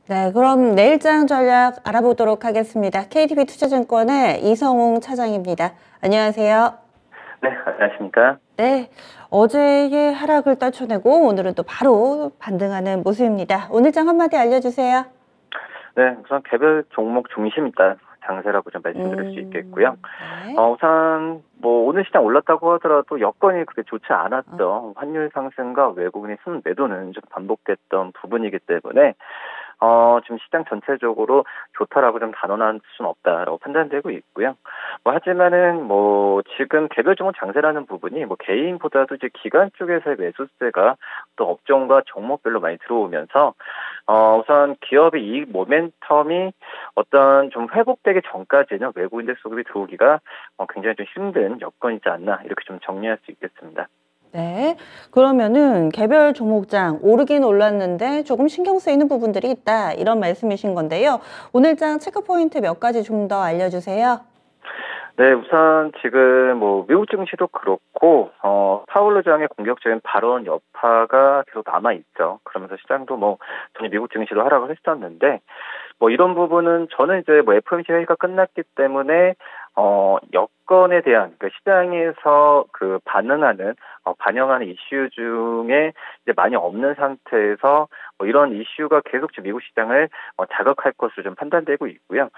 네, 그럼 내일장 전략 알아보도록 하겠습니다. KTB 투자증권의 이성웅 차장입니다. 안녕하세요. 네, 안녕하십니까. 네, 어제의 하락을 떨쳐내고 오늘은 또 바로 반등하는 모습입니다. 오늘장 한마디 알려주세요. 네, 우선 개별 종목 중심 일단 장세라고 좀 말씀드릴 수 있겠고요. 네. 우선 뭐 오늘 시장 올랐다고 하더라도 여건이 그렇게 좋지 않았죠. 환율 상승과 외국인의 순매도는 좀 반복됐던 부분이기 때문에 지금 시장 전체적으로 좋다라고 좀 단언할 수는 없다라고 판단되고 있고요. 하지만은 지금 개별 종목 장세라는 부분이 개인보다도 이제 기관 쪽에서의 매수세가 또 업종과 종목별로 많이 들어오면서 우선 기업의 이익 모멘텀이 어떤 좀 회복되기 전까지는 외국인들 수급이 들어오기가 굉장히 좀 힘든 여건이지 않나 이렇게 좀 정리할 수 있겠습니다. 네, 그러면은 개별 종목장 오르긴 올랐는데 조금 신경 쓰이는 부분들이 있다 이런 말씀이신 건데요. 오늘장 체크포인트 몇 가지 좀 더 알려주세요. 네, 우선 지금 미국 증시도 그렇고 파월 의장의 공격적인 발언 여파가 계속 남아 있죠. 그러면서 시장도 전혀 미국 증시도 하락을 했었는데 이런 부분은 저는 이제 FOMC 회의가 끝났기 때문에 여건에 대한 시장에서 반영하는 이슈 중에 이제 많이 없는 상태에서 이런 이슈가 계속 지금 미국 시장을 자극할 것으로 좀 판단되고 있고요.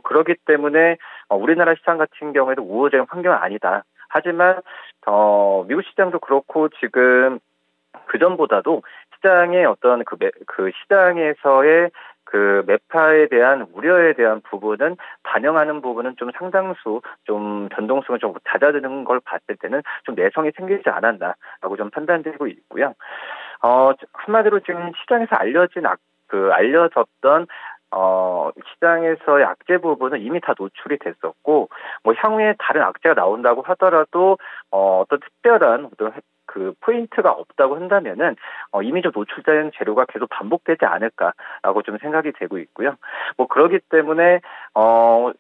그렇기 때문에 우리나라 시장 같은 경우에도 우호적인 환경은 아니다. 하지만 미국 시장도 그렇고 지금 그 전보다도 시장의 어떤 시장에서의 매파에 대한 우려에 대한 부분은 반영하는 부분은 좀 상당수 좀 변동성을 좀 잦아드는 걸 봤을 때는 좀 내성이 생기지 않았나라고 좀 판단되고 있고요. 한마디로 지금 시장에서 알려졌던 시장에서의 악재 부분은 이미 다 노출이 됐었고, 향후에 다른 악재가 나온다고 하더라도, 어떤 특별한 포인트가 없다고 한다면은, 이미 좀 노출된 재료가 계속 반복되지 않을까라고 좀 생각이 되고 있고요. 그러기 때문에,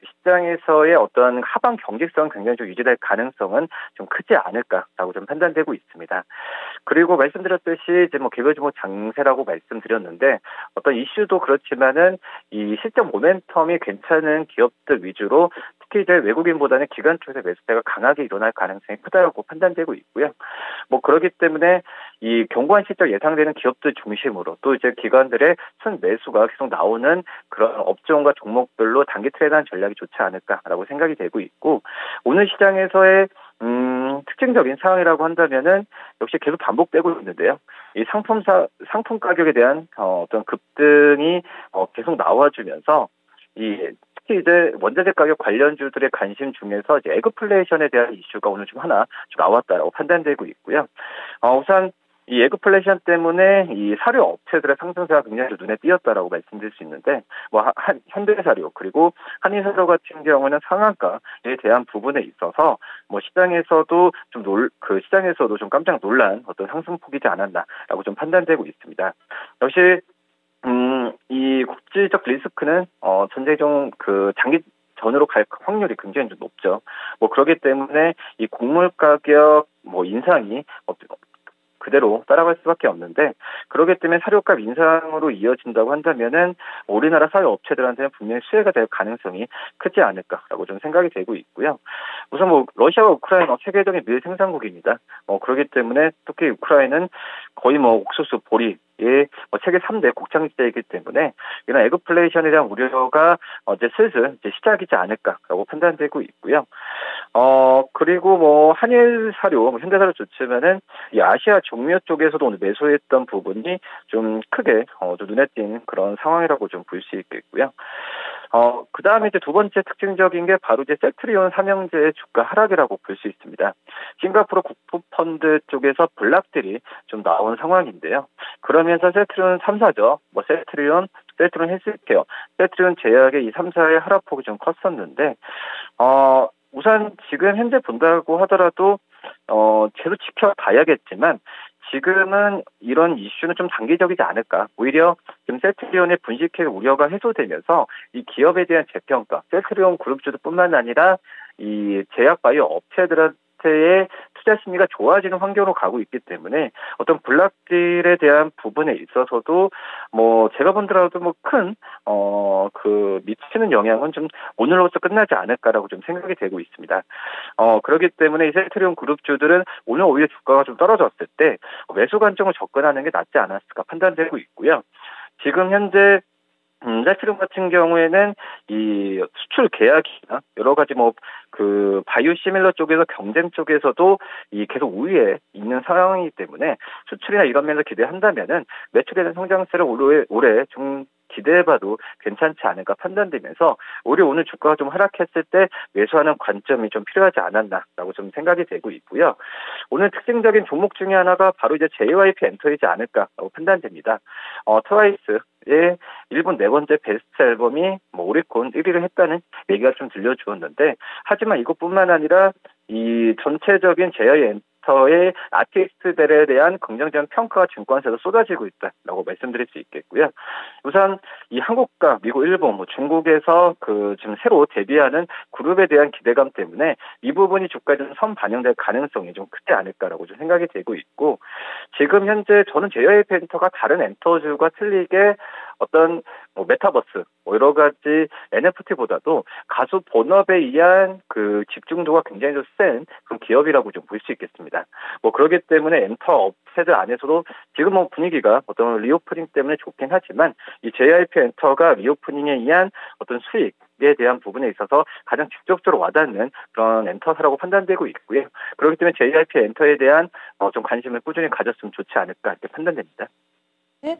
시장에서의 어떤 하방 경직성은 굉장히 좀 유지될 가능성은 좀 크지 않을까라고 좀 판단되고 있습니다. 그리고 말씀드렸듯이 이제 개별 종목 장세라고 말씀드렸는데 어떤 이슈도 그렇지만은 이 실적 모멘텀이 괜찮은 기업들 위주로 특히 이제 외국인보다는 기관 쪽에서 매수세가 강하게 일어날 가능성이 크다고 판단되고 있고요. 그렇기 때문에 이 견고한 실적 예상되는 기업들 중심으로 또 이제 기관들의 순매수가 계속 나오는 그런 업종과 종목별로 단기 트레이드하는 전략이 좋지 않을까라고 생각이 되고 있고 오늘 시장에서의 특징적인 상황이라고 한다면은 역시 계속 반복되고 있는데요. 이 상품 가격에 대한 어떤 급등이 계속 나와주면서 특히 이제 원자재 가격 관련주들의 관심 중에서 이제 에그플레이션에 대한 이슈가 오늘 좀 나왔다라고 판단되고 있고요. 우선 이 에그플레이션 때문에 이 사료 업체들의 상승세가 굉장히 눈에 띄었다라고 말씀드릴 수 있는데, 현대사료 그리고 한인사료 같은 경우는 상한가에 대한 부분에 있어서 시장에서도 좀 깜짝 놀란 어떤 상승폭이지 않았나라고 좀 판단되고 있습니다. 역시 이 국제적 리스크는 전제적 장기 전으로 갈 확률이 굉장히 좀 높죠. 그렇기 때문에 이 곡물 가격 인상이 그대로 따라갈 수밖에 없는데 그렇기 때문에 사료값 인상으로 이어진다고 한다면은 우리나라 사료 업체들한테는 분명히 수혜가 될 가능성이 크지 않을까라고 좀 생각이 되고 있고요. 우선 러시아와 우크라이나 세계적인 밀 생산국입니다. 그렇기 때문에 특히 우크라이나는 거의 옥수수, 보리 세계 3대 곡창지대이기 때문에 이런 에그플레이션에 대한 우려가 이제 슬슬 시작이지 않을까라고 판단되고 있고요. 그리고 한일 사료, 현대사료 좋지만은 이 아시아 종묘 쪽에서도 오늘 매수했던 부분이 좀 크게 좀 눈에 띄는 그런 상황이라고 좀 볼 수 있겠고요. 그 다음에 이제 두 번째 특징적인 게 바로 이제 셀트리온 삼형제의 주가 하락이라고 볼 수 있습니다. 싱가포르 국부펀드 쪽에서 블락들이 좀 나온 상황인데요. 그러면서 셀트리온 3사죠. 셀트리온 헬스케어, 셀트리온 제약의 이 3사의 하락폭이 좀 컸었는데, 우선 지금 현재 본다고 하더라도, 계속 지켜봐야겠지만, 지금은 이런 이슈는 좀 단기적이지 않을까. 오히려 지금 셀트리온의 분식회 우려가 해소되면서 이 기업에 대한 재평가, 셀트리온 그룹주도 뿐만 아니라 이 제약 바이오 업체들은 상태의 투자 심리가 좋아지는 환경으로 가고 있기 때문에 어떤 블락딜에 대한 부분에 있어서도 뭐 제가 본더라도 뭐 큰 그 미치는 영향은 좀 오늘로서 끝나지 않을까라고 좀 생각이 되고 있습니다. 그렇기 때문에 이 셀트리온 그룹주들은 오늘 오히려 주가가 좀 떨어졌을 때 매수 관점을 접근하는 게 낫지 않았을까 판단되고 있고요. 지금 현재 셀트리온 같은 경우에는 이 수출 계약이나 여러 가지 뭐 그 바이오시밀러 쪽에서 경쟁 쪽에서도 이 계속 우위에 있는 상황이기 때문에 수출이나 이런 면에서 기대한다면은 매출에 대한 성장세를 올해 좀 기대해봐도 괜찮지 않을까 판단되면서 오히려 오늘 주가가 좀 하락했을 때 매수하는 관점이 좀 필요하지 않았나라고 좀 생각이 되고 있고요. 오늘 특징적인 종목 중에 하나가 바로 이제 JYP 엔터이지 않을까라고 판단됩니다. 트와이스의 일본 네 번째 베스트 앨범이 뭐 오리콘 1위를 했다는 얘기가 좀 들려주었는데 하지만 이것뿐만 아니라 이 전체적인 JYP 의 아티스트들에 대한 긍정적인 평가가 증권사에서 쏟아지고 있다라고 말씀드릴 수 있겠고요. 우선 이 한국과 미국, 일본, 뭐 중국에서 그 지금 새로 데뷔하는 그룹에 대한 기대감 때문에 이 부분이 주가에 좀 선 반영될 가능성이 좀 크지 않을까라고 좀 생각이 되고 있고 지금 현재 저는 JYP 엔터가 다른 엔터주가 틀리게 어떤 뭐 메타버스, 뭐 여러 가지 NFT보다도 가수 본업에 의한 그 집중도가 굉장히 좀 센 그런 기업이라고 좀 볼 수 있겠습니다. 뭐 그렇기 때문에 엔터 업체들 안에서도 지금 뭐 분위기가 어떤 리오프닝 때문에 좋긴 하지만 이 JYP 엔터가 리오프닝에 의한 어떤 수익에 대한 부분에 있어서 가장 직접적으로 와닿는 그런 엔터사라고 판단되고 있고요. 그렇기 때문에 JYP 엔터에 대한 좀 관심을 꾸준히 가졌으면 좋지 않을까 이렇게 판단됩니다. 네.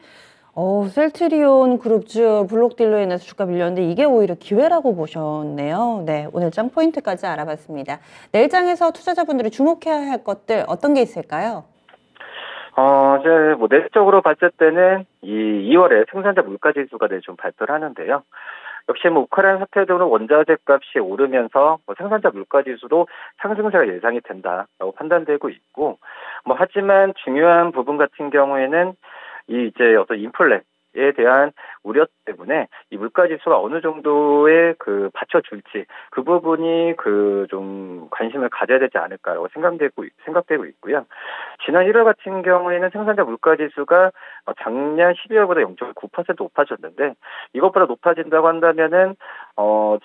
셀트리온 그룹주 블록딜로 인해서 주가 밀렸는데 이게 오히려 기회라고 보셨네요. 네, 오늘 장 포인트까지 알아봤습니다. 내일장에서 투자자분들이 주목해야 할 것들 어떤 게 있을까요? 이제 뭐 내적으로 봤을 때는 이 2월에 생산자 물가지수가 좀 발표를 하는데요. 역시 뭐 우크라이나 사태 등으로 원자재 값이 오르면서 뭐 생산자 물가지수도 상승세가 예상이 된다라고 판단되고 있고, 뭐 하지만 중요한 부분 같은 경우에는 이 이제 어떤 인플레에 대한 우려 때문에 이 물가지수가 어느 정도의 그 받쳐줄지 그 부분이 그 좀 관심을 가져야 되지 않을까라고 생각되고 있고요. 지난 1월 같은 경우에는 생산자 물가지수가 작년 12월보다 0.9% 높아졌는데 이것보다 높아진다고 한다면은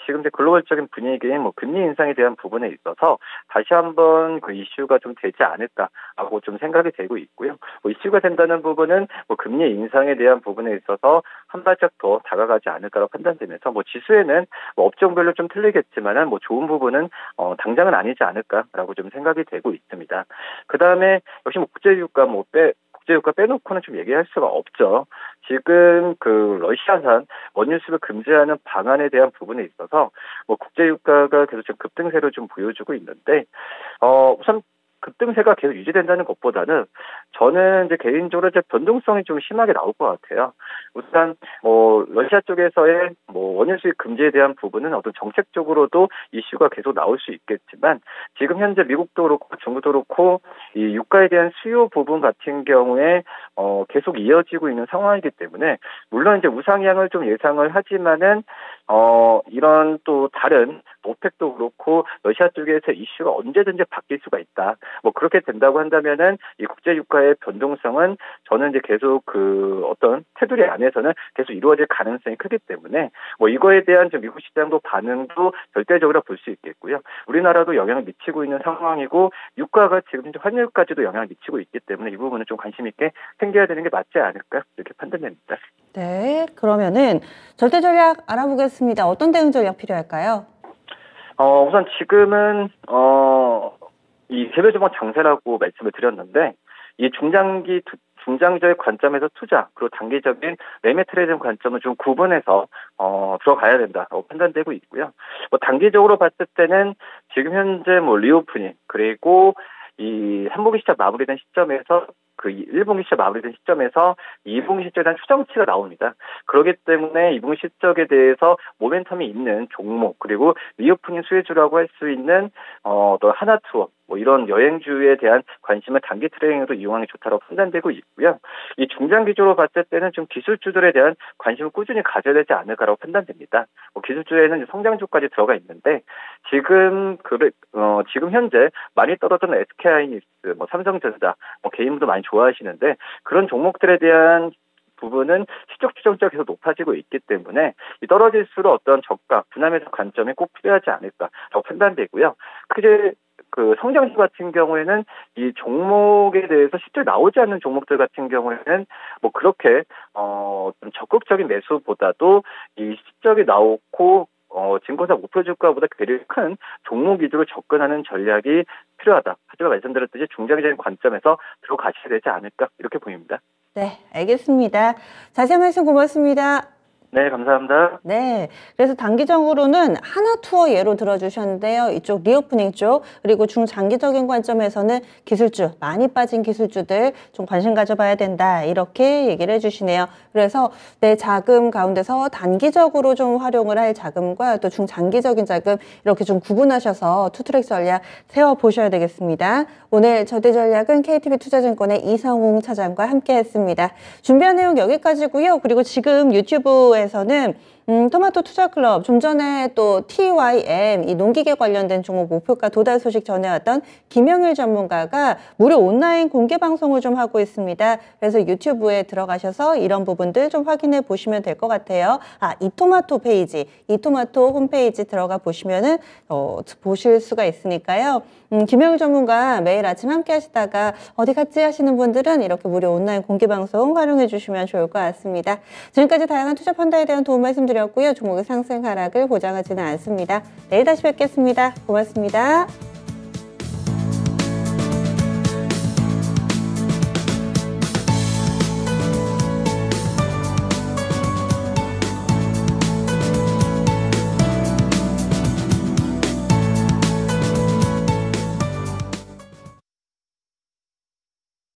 지금 이제 글로벌적인 분위기인 뭐 금리 인상에 대한 부분에 있어서 다시 한번 그 이슈가 좀 되지 않을까라고 좀 생각이 되고 있고요. 뭐 이슈가 된다는 부분은 뭐 금리 인상에 대한 부분에 있어서 한 발짝 더 다가가지 않을까라고 판단되면서 뭐 지수에는 뭐 업종별로 좀 틀리겠지만은 뭐 좋은 부분은 당장은 아니지 않을까라고 좀 생각이 되고 있습니다. 그 다음에 역시 뭐 국제유가 국제유가 빼놓고는 좀 얘기할 수가 없죠. 지금 그 러시아산 원유 수입을 금지하는 방안에 대한 부분에 있어서 뭐 국제유가가 계속 좀 급등세를 좀 보여주고 있는데 우선 급등세가 계속 유지된다는 것보다는 저는 이제 개인적으로 이제 변동성이 좀 심하게 나올 것 같아요. 우선 뭐 러시아 쪽에서의 뭐 원유 수입 금지에 대한 부분은 어떤 정책적으로도 이슈가 계속 나올 수 있겠지만 지금 현재 미국도 그렇고 중국도 그렇고 이 유가에 대한 수요 부분 같은 경우에 계속 이어지고 있는 상황이기 때문에 물론 이제 우상향을 좀 예상을 하지만은 이런 또 다른 오펙도 그렇고 러시아 쪽에서 이슈가 언제든지 바뀔 수가 있다. 뭐 그렇게 된다고 한다면은 이 국제 유가의 변동성은 저는 이제 계속 그 어떤 테두리 안에서는 계속 이루어질 가능성이 크기 때문에 뭐 이거에 대한 좀 미국 시장도 반응도 절대적으로 볼 수 있겠고요. 우리나라도 영향을 미치고 있는 상황이고 유가가 지금 이제 환율까지도 영향을 미치고 있기 때문에 이 부분은 좀 관심 있게 챙겨야 되는 게 맞지 않을까 이렇게 판단됩니다. 네, 그러면은 절대 전략 알아보겠습니다. 어떤 대응 전략 필요할까요? 우선 지금은 이 개별 종목 장세라고 말씀을 드렸는데 이 중장기적 관점에서 투자 그리고 단기적인 매매 트레이딩 관점을 좀 구분해서 들어가야 된다고 판단되고 있고요. 뭐 단기적으로 봤을 때는 지금 현재 뭐 리오프닝 그리고 이 한국이 시작 마무리된 시점에서 그 1분기 실적 마무리된 시점에서 2분기 실적에 대한 추정치가 나옵니다. 그렇기 때문에 2분기 실적에 대해서 모멘텀이 있는 종목 그리고 리오프닝 수혜주라고 할 수 있는 또 하나투어 뭐 이런 여행주에 대한 관심을 단기 트레이딩으로 이용하는 게 좋다고 판단되고 있고요. 이 중장기적으로 봤을 때는 좀 기술주들에 대한 관심을 꾸준히 가져야 되지 않을까라고 판단됩니다. 기술주에는 성장주까지 들어가 있는데 지금 현재 많이 떨어졌는 SK하이닉스, 뭐 삼성전자, 뭐 개인분도 많이 좋아하시는데 그런 종목들에 대한 부분은 실적 추정치가 계속 높아지고 있기 때문에 떨어질수록 어떤 저가, 분할매수 관점이 꼭 필요하지 않을까라고 판단되고요. 크게 그 성장주 같은 경우에는 이 종목에 대해서 실제 나오지 않는 종목들 같은 경우에는 뭐 그렇게 좀 적극적인 매수보다도 이 실적이 나오고 증권사 목표 주가보다 괴리가 큰 종목 위주로 접근하는 전략이 필요하다. 하지만 말씀드렸듯이 중장기적인 관점에서 들어가셔야 되지 않을까 이렇게 보입니다. 네, 알겠습니다. 자세한 말씀 고맙습니다. 네, 감사합니다. 네, 그래서 단기적으로는 하나투어 예로 들어주셨는데요. 이쪽 리오프닝 쪽, 그리고 중장기적인 관점에서는 기술주, 많이 빠진 기술주들 좀 관심 가져봐야 된다. 이렇게 얘기를 해주시네요. 그래서 내 자금 가운데서 단기적으로 좀 활용을 할 자금과 또 중장기적인 자금 이렇게 좀 구분하셔서 투트랙 전략 세워보셔야 되겠습니다. 오늘 저대 전략은 KTB 투자증권의 이성웅 차장과 함께 했습니다. 준비한 내용 여기까지고요. 그리고 지금 유튜브에서는 토마토 투자클럽 좀 전에 또 TYM 이 농기계 관련된 종목 목표가 도달 소식 전해왔던 김영일 전문가가 무료 온라인 공개 방송을 좀 하고 있습니다. 그래서 유튜브에 들어가셔서 이런 부분들 좀 확인해 보시면 될 것 같아요. 이토마토 페이지, 이토마토 홈페이지 들어가 보시면은 보실 수가 있으니까요. 김영일 전문가 매일 아침 함께 하시다가 어디 갔지 하시는 분들은 이렇게 무료 온라인 공개 방송 활용해 주시면 좋을 것 같습니다. 지금까지 다양한 투자 펀드에 대한 도움 말씀드렸고요. 종목의 상승 하락을 보장하지는 않습니다. 내일 다시 뵙겠습니다. 고맙습니다.